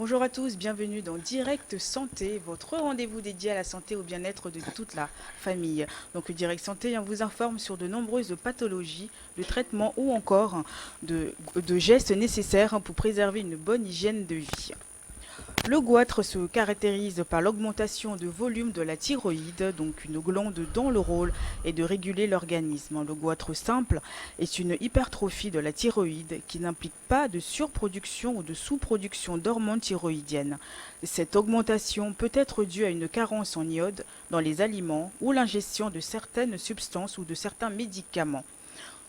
Bonjour à tous, bienvenue dans Direct Santé, votre rendez-vous dédié à la santé et au bien-être de toute la famille. Donc Direct Santé vous informe sur de nombreuses pathologies, de traitements ou encore de gestes nécessaires pour préserver une bonne hygiène de vie. Le goitre se caractérise par l'augmentation de volume de la thyroïde, donc une glande dont le rôle est de réguler l'organisme. Le goitre simple est une hypertrophie de la thyroïde qui n'implique pas de surproduction ou de sous-production d'hormones thyroïdiennes. Cette augmentation peut être due à une carence en iode dans les aliments ou l'ingestion de certaines substances ou de certains médicaments.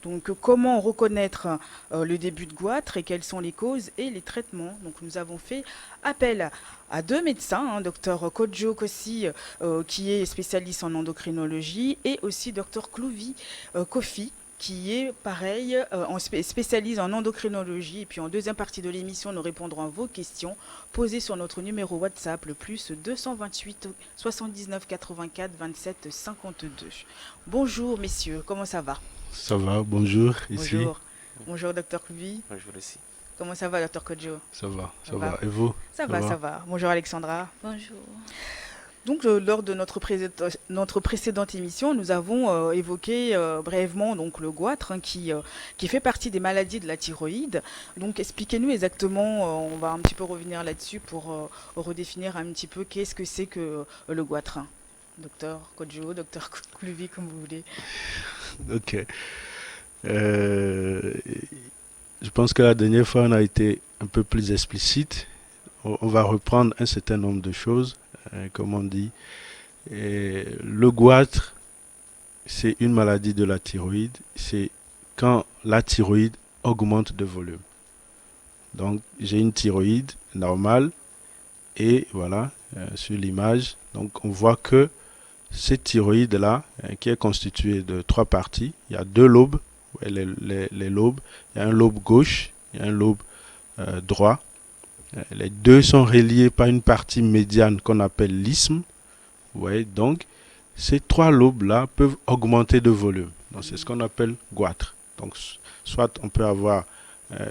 Donc, comment reconnaître le début de goitre et quelles sont les causes et les traitements. Donc, nous avons fait appel à deux médecins, docteur Kodjo Kossi, qui est spécialiste en endocrinologie, et aussi docteur Clouvi Kofi, qui est pareil, spécialiste en endocrinologie. Et puis en deuxième partie de l'émission, nous répondrons à vos questions posées sur notre numéro WhatsApp, le plus 228 79 84 27 52. Bonjour messieurs, comment ça va? Ça va, bonjour, ici. Bonjour. Bonjour, docteur Klubi. Bonjour aussi. Comment ça va, docteur Kodjo? Ça va, Ça ça va? va. Et vous? Ça Ça va, ça va? va. Bonjour, Alexandra. Bonjour. Donc, lors de notre précédente émission, nous avons évoqué brièvement donc, le goitre qui fait partie des maladies de la thyroïde. Donc, expliquez-nous exactement, on va un petit peu revenir là-dessus pour redéfinir un petit peu qu'est-ce que c'est que le goitre. Docteur Kodjo, docteur Klubi, comme vous voulez. Ok. Euh, je pense que la dernière fois, on a été un peu plus explicite. On va reprendre un certain nombre de choses, comme on dit. Et le goitre, c'est une maladie de la thyroïde. C'est quand la thyroïde augmente de volume. Donc, j'ai une thyroïde normale et voilà, sur l'image. Donc, on voit que cette thyroïde-là, qui est constituée de trois parties, il y a deux lobes, ouais, les lobes, il y a un lobe gauche, il y a un lobe droit. Les deux sont reliés par une partie médiane qu'on appelle l'isthme. Ouais, donc, ces trois lobes-là peuvent augmenter de volume. Donc, c'est ce qu'on appelle goitre. Donc, soit on peut avoir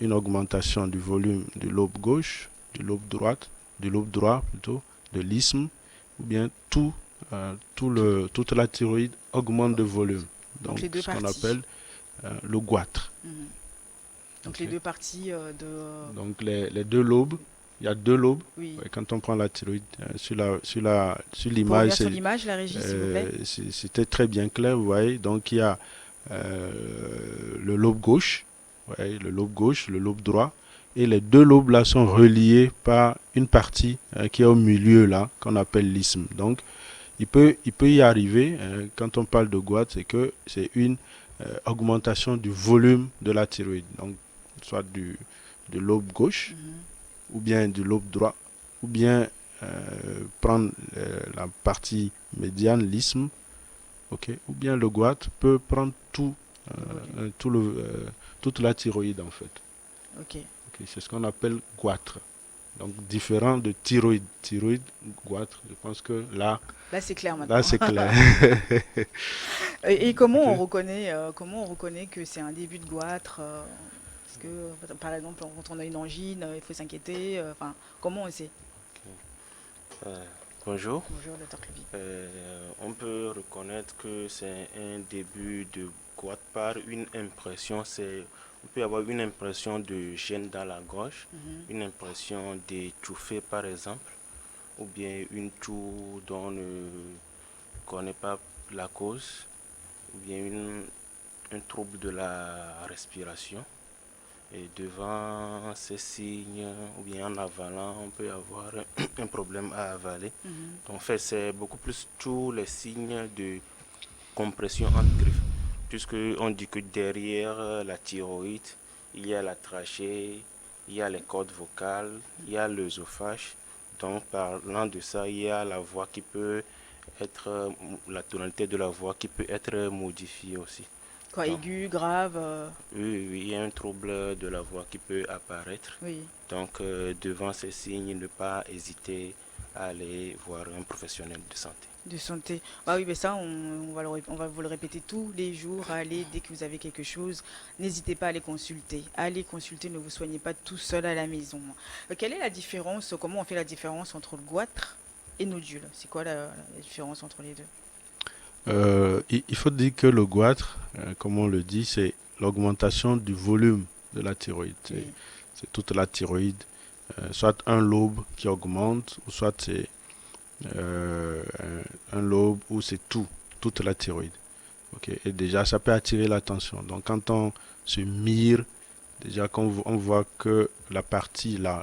une augmentation du volume du lobe gauche, du lobe droit plutôt, de l'isthme, ou bien toute la thyroïde augmente de volume. Donc, Donc, les deux ce qu'on parties. appelle le goitre. Mhm. Donc, Ok. les deux parties de... Donc, les deux lobes, il y a deux lobes. Oui. Ouais, quand on prend la thyroïde, sur Pour l'image, revenir sur l'image, la régie, s'il vous plaît. c'était très bien clair, vous voyez. Donc, il y a euh, le lobe gauche, ouais, le lobe gauche, le lobe droit. Et les deux lobes là sont reliés par une partie qui est au milieu là, qu'on appelle l'isthme. Donc, il peut y arriver, quand on parle de goitre, c'est que c'est une augmentation du volume de la thyroïde. Donc, soit du lobe gauche, Mhm. ou bien du lobe droit, ou bien prendre la partie médiane, l'isthme, ok, ou bien le goitre peut prendre Le volume. toute la thyroïde en fait. Ok. Ok, c'est ce qu'on appelle goitre. Donc différent de thyroïde. Thyroïde, goitre, je pense que Là, c'est clair là maintenant. c'est clair. Et comment on Ok. reconnaît, que c'est un début de goitre parce que, par exemple, quand on a une angine, il faut s'inquiéter. Enfin, comment on sait? Euh, Bonjour. Bonjour, docteur Klubi. On peut reconnaître que c'est un début de goitre par une impression. On peut avoir une impression de gêne dans la gorge, Mhm. une impression d'étouffer par exemple, ou bien une toux dont on ne connaît pas la cause, ou bien un trouble de la respiration. Et devant ces signes, ou bien en avalant, on peut avoir un problème à avaler. Mhm. En fait, c'est beaucoup plus tous les signes de compression entre griffes. Puisque on dit que derrière la thyroïde, il y a la trachée, il y a les cordes vocales, il y a l'œsophage. Donc, parlant de ça, il y a la voix qui peut être, la tonalité de la voix qui peut être modifiée aussi. Quoi, Donc, aigu, grave, oui, oui, il y a un trouble de la voix qui peut apparaître. oui. Donc, devant ces signes, ne pas hésiter à aller voir un professionnel de santé. De santé. Ah oui, mais ça, on va vous le répéter tous les jours. Allez, dès que vous avez quelque chose, n'hésitez pas à aller consulter. Allez consulter, ne vous soignez pas tout seul à la maison. Quelle est la différence, comment on fait la différence entre le goitre et nodule? C'est quoi la différence entre les deux? Il faut dire que le goitre, comme on le dit, c'est l'augmentation du volume de la thyroïde. Oui. C'est toute la thyroïde, soit un lobe qui augmente, ou soit c'est un lobe où c'est toute la thyroïde. Ok. Et déjà, ça peut attirer l'attention. Donc, quand on se mire, déjà, quand on voit que la partie là,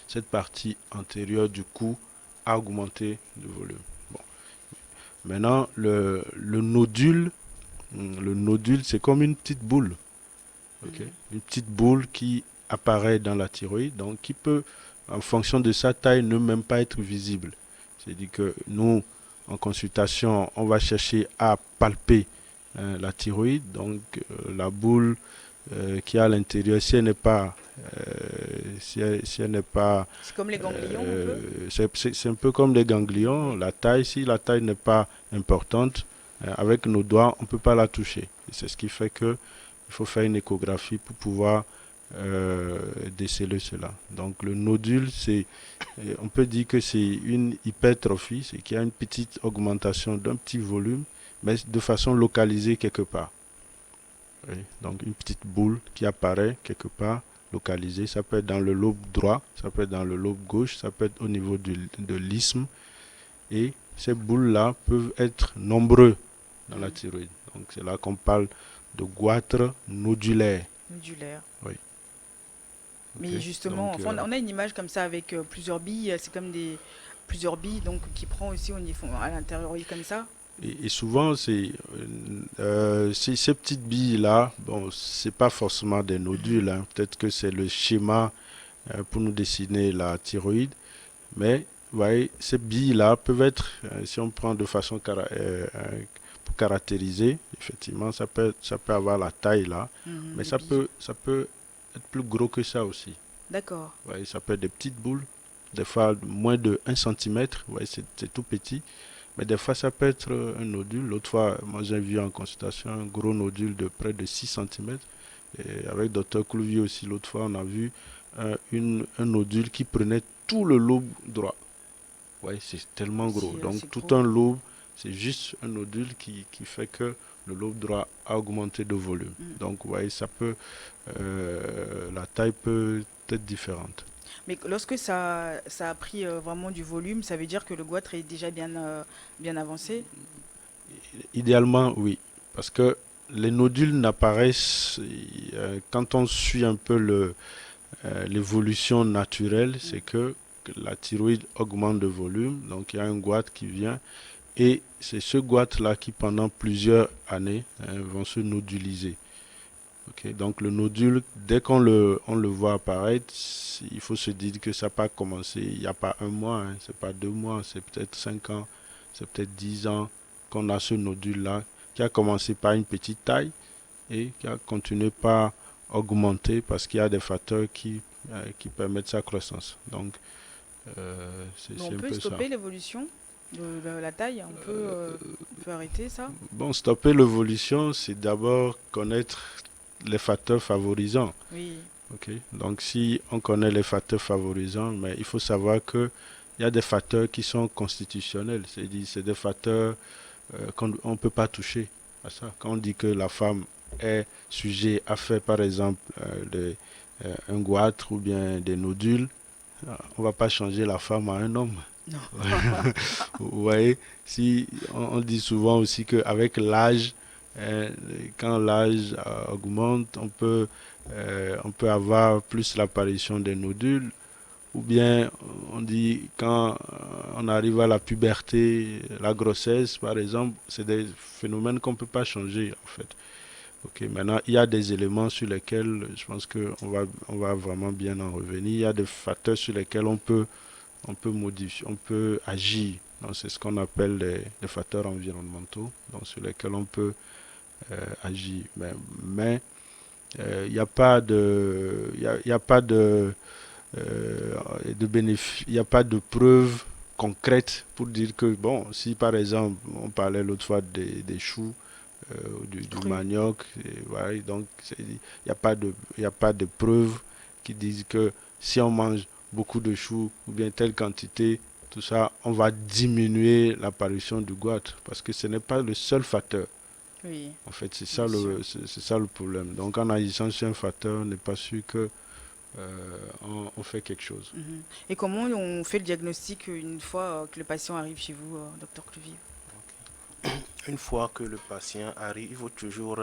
cette partie antérieure du cou a augmenté de volume. Bon. Maintenant, le nodule, c'est comme une petite boule. Ok. Mhm. Une petite boule qui apparaît dans la thyroïde, donc qui peut, en fonction de sa taille, ne même pas être visible. C'est-à-dire que nous, en consultation, on va chercher à palper la thyroïde, donc la boule qui est à l'intérieur, si elle n'est pas, C'est comme les ganglions un peu? c'est un peu comme les ganglions. Oui. Si la taille n'est pas importante, avec nos doigts, on ne peut pas la toucher. Et c'est ce qui fait que il faut faire une échographie pour pouvoir déceler cela. Donc le nodule, on peut dire que c'est une hypertrophie, c'est qu'il y a une petite augmentation d'un petit volume, mais de façon localisée quelque part. Oui. Donc une petite boule qui apparaît quelque part, localisée. Ça peut être dans le lobe droit, ça peut être dans le lobe gauche, ça peut être au niveau de l'isthme. Et ces boules-là peuvent être nombreuses dans la Mhm. thyroïde. Donc c'est là qu'on parle de goitre nodulaire. Nodulaire. Oui. Mais Ok. justement, Donc enfin, on a une image comme ça avec plusieurs billes. C'est comme des plusieurs billes donc qui prend aussi au niveau à l'intérieur, oui, comme ça. et souvent ces petites billes-là, bon, c'est pas forcément des Mhm. nodules, hein. Peut-être que c'est le schéma pour nous dessiner la thyroïde. Mais vous voyez, ces billes-là peuvent être, si on prend de façon pour caractériser, effectivement, ça peut avoir la taille là, Mhm, mais des billes. ça peut être plus gros que ça aussi. D'accord. Vous voyez, ça peut être des petites boules, des fois moins de 1 cm, vous voyez, c'est tout petit, mais des fois ça peut être un nodule. L'autre fois, moi j'ai vu en consultation un gros nodule de près de 6 cm. Et avec Dr Clouvier aussi, l'autre fois, on a vu un nodule qui prenait tout le lobe droit. Ouais, c'est tellement gros. Donc C'est tout gros. un lobe, c'est juste un nodule qui fait que le lobe droit a augmenté de volume. Mm. Donc vous voyez, la taille peut être différente. Mais lorsque ça a pris vraiment du volume, ça veut dire que le goitre est déjà bien avancé. Idéalement, oui, parce que les nodules n'apparaissent quand on suit un peu l'évolution naturelle, Mm. c'est que la thyroïde augmente de volume, donc il y a un goitre qui vient. Et c'est ce goitre-là qui, pendant plusieurs années, vont se noduliser. Ok. Donc le nodule, dès on le voit apparaître, il faut se dire que ça n'a pas commencé il n'y a pas un mois, hein, c'est pas 2 mois, c'est peut-être 5 ans, c'est peut-être 10 ans qu'on a ce nodule-là, qui a commencé par une petite taille et qui a continué par augmenter parce qu'il y a des facteurs qui permettent sa croissance. Donc Mais on c'est un peut peu ça. stopper l'évolution de la taille. On peut arrêter ça. Bon, stopper l'évolution, c'est d'abord connaître les facteurs favorisants. Oui. Ok. Donc, si on connaît les facteurs favorisants, mais il faut savoir que il y a des facteurs qui sont constitutionnels, c'est-à-dire c'est des facteurs qu'on ne peut pas toucher à ça. Quand on dit que la femme est sujet à faire, par exemple, un goitre ou bien des nodules, on ne va pas changer la femme à un homme. Non. Vous voyez, si on dit souvent aussi qu'avec l'âge, euh, quand l'âge augmente, on peut avoir plus l'apparition des nodules, ou bien on dit quand on arrive à la puberté, la grossesse par exemple, c'est des phénomènes qu'on ne peut pas changer en fait. Ok, maintenant il y a des éléments sur lesquels je pense on va vraiment bien en revenir. Il y a des facteurs sur lesquels on peut modifier, on peut agir. Donc, c'est ce qu'on appelle les facteurs environnementaux, donc sur lesquels on peut agir. Mais il n'y a pas de, il y a pas de bénéfice, il n'y a pas de preuve concrètes pour dire que, bon, si par exemple, on parlait l'autre fois des choux, du Cru. manioc, et voilà, donc il y a pas de preuves qui disent que si on mange beaucoup de choux ou bien telle quantité, tout ça, on va diminuer l'apparition du goitre parce que ce n'est pas le seul facteur. Oui, En fait, bien sûr. c'est ça le problème. Donc, en agissant sur un facteur, on n'est pas sûr que on fait quelque chose. Mhm. Et comment on fait le diagnostic une fois que le patient arrive chez vous, docteur Cluvier? Une fois que le patient arrive, il faut toujours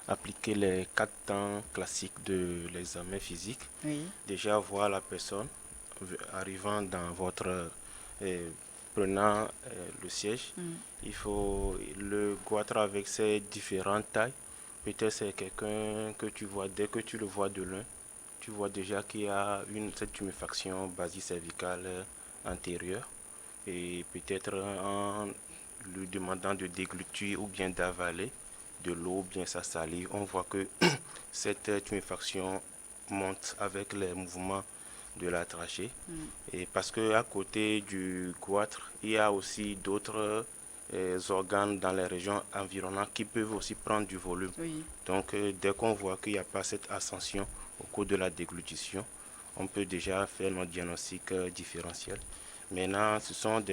appliquer les 4 temps classiques de l'examen physique. Oui. Déjà voir la personne arrivant dans votre prenant le siège. Mm. Il faut le goitre avec ses différentes tailles. Peut-être c'est quelqu'un que tu vois dès que tu le vois de loin. Tu vois déjà qu'il y a cette tuméfaction basicervicale antérieure et peut-être en lui demandant de déglutir ou bien d'avaler de l'eau ou bien sa salive, on voit que cette tuméfaction monte avec les mouvements de la trachée. Mm. Et parce que à côté du goitre, il y a aussi d'autres organes dans les régions environnantes qui peuvent aussi prendre du volume. Oui. Donc dès qu'on voit qu'il n'y a pas cette ascension au cours de la déglutition, on peut déjà faire notre diagnostic différentiel. Maintenant, ce sont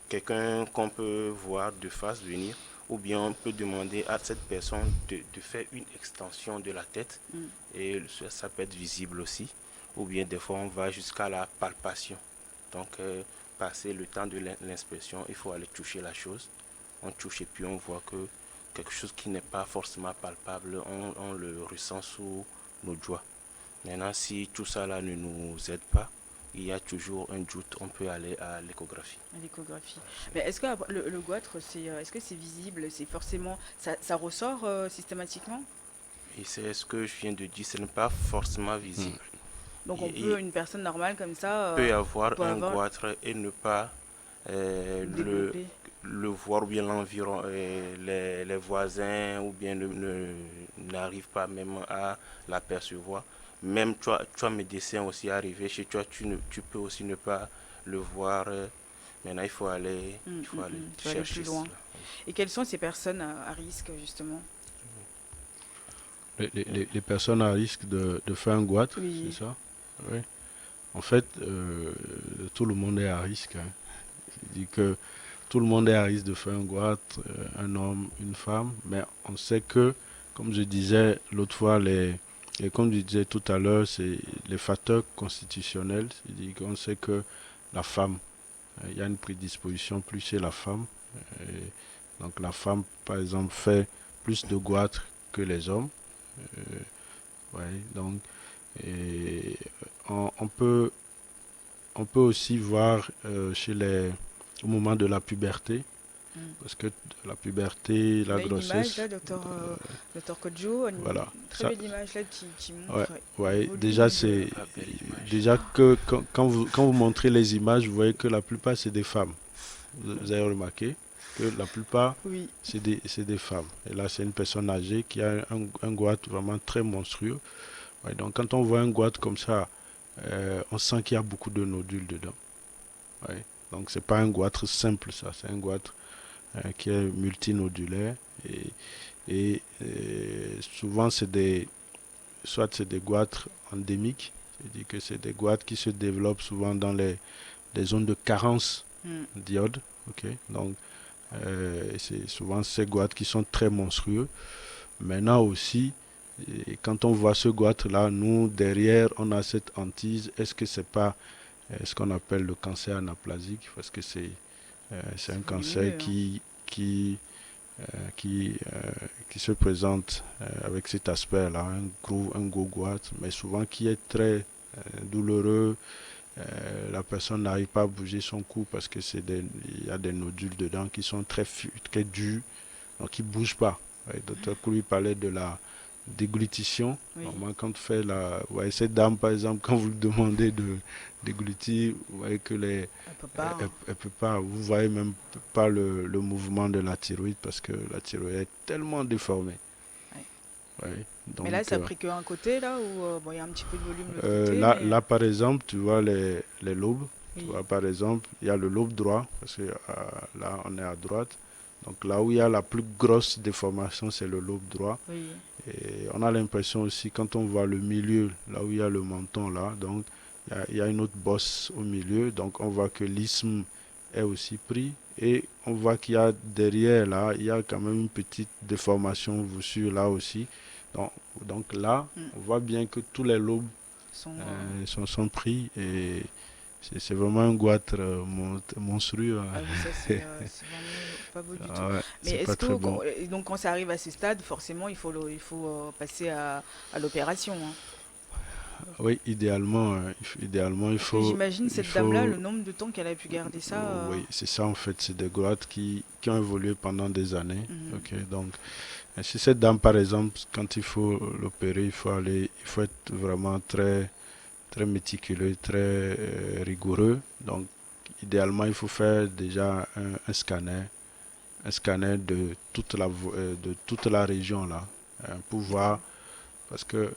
quelqu'un qu'on peut voir de face venir, ou bien on peut demander à cette personne de faire une extension de la tête, Mm. et ça peut être visible aussi, ou bien des fois on va jusqu'à la palpation. Donc, passer le temps de l'inspection, il faut aller toucher la chose. On touche et puis on voit que quelque chose qui n'est pas forcément palpable, on le ressent sous nos doigts. Maintenant, si tout ça là ne nous aide pas, il y a toujours un doute, on peut aller à l'échographie. À l'échographie. Mais est-ce que le goitre, est-ce que c'est visible? C'est forcément, ça ressort systématiquement? Et c'est ce que je viens de dire, ce n'est pas forcément Hmm. visible. Donc on Il peut, une personne normale comme ça, peut y avoir peut un avoir goitre et ne pas le, développé. le voir, ou bien l'environ, les voisins, ou bien n'arrivent pas même à l'apercevoir. Même toi, médecin aussi arrivé chez toi, tu peux aussi ne pas le voir. Maintenant, Mm, il faut mm, aller mm. Tu vas aller plus chercher loin. cela. Et quelles sont ces personnes à risque, justement? Les personnes à risque de faire un goitre, c'est Oui. ça? Oui. En fait, tout le monde est à risque, hein. Je dis que tout le monde est à risque de faire un goitre, un homme, une femme, mais on sait que, comme je disais l'autre fois, et comme je disais tout à l'heure, c'est les facteurs constitutionnels. C'est-à-dire qu'on sait que la femme, il y a une prédisposition plus chez la femme. Et donc la femme, par exemple, fait plus de goitre que les hommes. Ouais, donc, et on peut aussi voir au moment de la puberté, Mm. parce que la puberté, On la a une image là, grossesse, docteur Kodjo, une voilà. très Ça, belle image là qui ouais, montre le ouais. Déjà, volume de... c'est Ah, belle image. déjà que quand vous montrez les images, vous voyez que la plupart c'est des femmes. Vous avez remarqué que la plupart Oui. c'est des femmes. Et là, c'est une personne âgée qui a un goitre vraiment très monstrueux. Ouais, donc, quand on voit un goitre comme ça, on sent qu'il y a beaucoup de nodules dedans. Ouais. Donc, c'est pas un goitre simple, ça. C'est un goitre qui est multinodulaire. Souvent, soit c'est des goitres endémiques, c'est-à-dire que c'est des goitres qui se développent souvent dans les zones de carence Mm. d'iode. Ok. Donc, c'est souvent ces goitres qui sont très monstrueux. Maintenant aussi, et quand on voit ce goitre-là, nous, derrière, on a cette hantise. Est-ce que c'est pas ce qu'on appelle le cancer anaplasique? Parce que c'est C'est un cancer volumineux, hein. euh, qui, euh, qui se présente avec cet aspect-là, un gros goitre, mais souvent qui est très douloureux. La personne n'arrive pas à bouger son cou parce que il y a des nodules dedans qui sont très durs, donc qui ne bougent pas. Ouais, docteur Kou lui parlait de la déglutition. Oui. Normalement, quand on fait ouais, cette dame, par exemple, quand vous lui demandez de déglutir, vous voyez que Elle peut pas, hein. elle peut pas, vous voyez même pas le mouvement de la thyroïde parce que la thyroïde est tellement déformée. Ouais. Ouais, Mais là, donc, ça a pris qu'un côté, là, où bon, il y a un petit peu de volume de l'autre côté, là, mais... par exemple, tu vois les lobes. Tu Oui, vois, par exemple, il y a le lobe droit, parce que là, on est à droite. Donc là où il y a la plus grosse déformation, c'est le lobe droit. oui. Et on a l'impression aussi, quand on voit le milieu, là où il y a le menton, là, donc il y a une autre bosse au milieu. Donc on voit que l'isthme est aussi pris. Et on voit qu'il y a derrière, là, il y a quand même une petite déformation voussure là aussi. Donc, donc là, Mm. on voit bien que tous les lobes Sont, sont pris. Et c'est vraiment un goitre monstrueux, ah oui, ça hein. c'est vraiment pas beau du tout. Ah ouais, Mais c'est pas est-ce très que bon. et donc quand ça arrive à ce stade, forcément il faut passer à l'opération, hein. Oui, idéalement, idéalement, Parce que j'imagine il cette dame-là, le faut, nombre de temps qu'elle a pu garder ça. oui, c'est ça en fait, c'est des grottes qui ont évolué pendant des années. Mhm. Ok, donc, si cette dame, par exemple, quand il faut l'opérer, il faut être vraiment très méticuleux, très rigoureux. Donc, idéalement, il faut faire déjà un scanner de de toute la région là, pour voir, parce que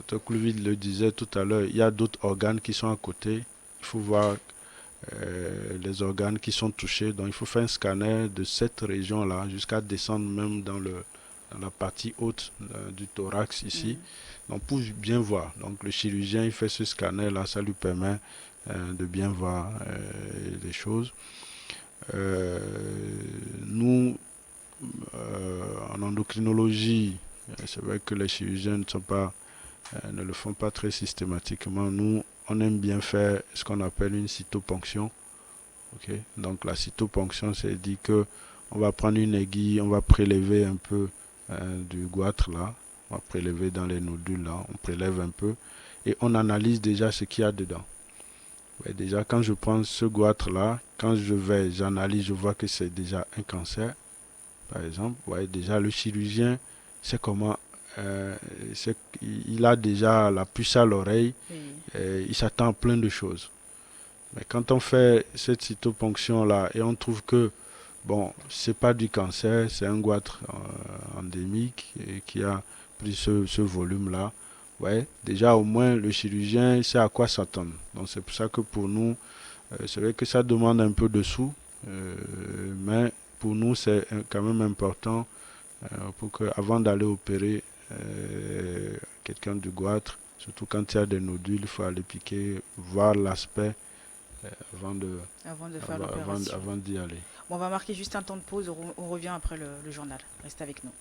Dr. Clouville le disait tout à l'heure, il y a d'autres organes qui sont à côté. Il faut voir les organes qui sont touchés. Donc il faut faire un scanner de cette région-là jusqu'à descendre même dans la partie haute du thorax ici. Mhm. Donc pour bien voir. Donc le chirurgien il fait ce scanner-là, ça lui permet de bien voir les choses. Euh, nous, en endocrinologie, c'est vrai que les chirurgiens ne le font pas très systématiquement. Nous, on aime bien faire ce qu'on appelle une cytoponction. Ok. Donc la cytoponction, c'est dit que on va prendre une aiguille, on va prélever un peu du goitre là, on va prélever dans les nodules là, on prélève un peu et on analyse déjà ce qu'il y a dedans. Ouais, déjà quand je prends ce goitre là, quand j'analyse, je vois que c'est déjà un cancer, par exemple. Ouais, déjà le chirurgien sait comment, euh, il a déjà la puce à l'oreille, Oui. il s'attend à plein de choses. Mais quand on fait cette cytoponction-là et on trouve que, bon, c'est pas du cancer, c'est un goitre endémique et qui a pris ce volume-là, ouais, déjà au moins le chirurgien sait à quoi s'attendre. Donc c'est pour ça que pour nous, c'est vrai que ça demande un peu de sous, mais pour nous c'est quand même important pour que, avant d'aller opérer quelqu'un du goitre, surtout quand il y a des nodules, il faut aller piquer, voir l'aspect avant de, Avant de faire l'opération. avant d'y aller. Bon, on va marquer juste un temps de pause. On revient après le journal. Reste avec nous.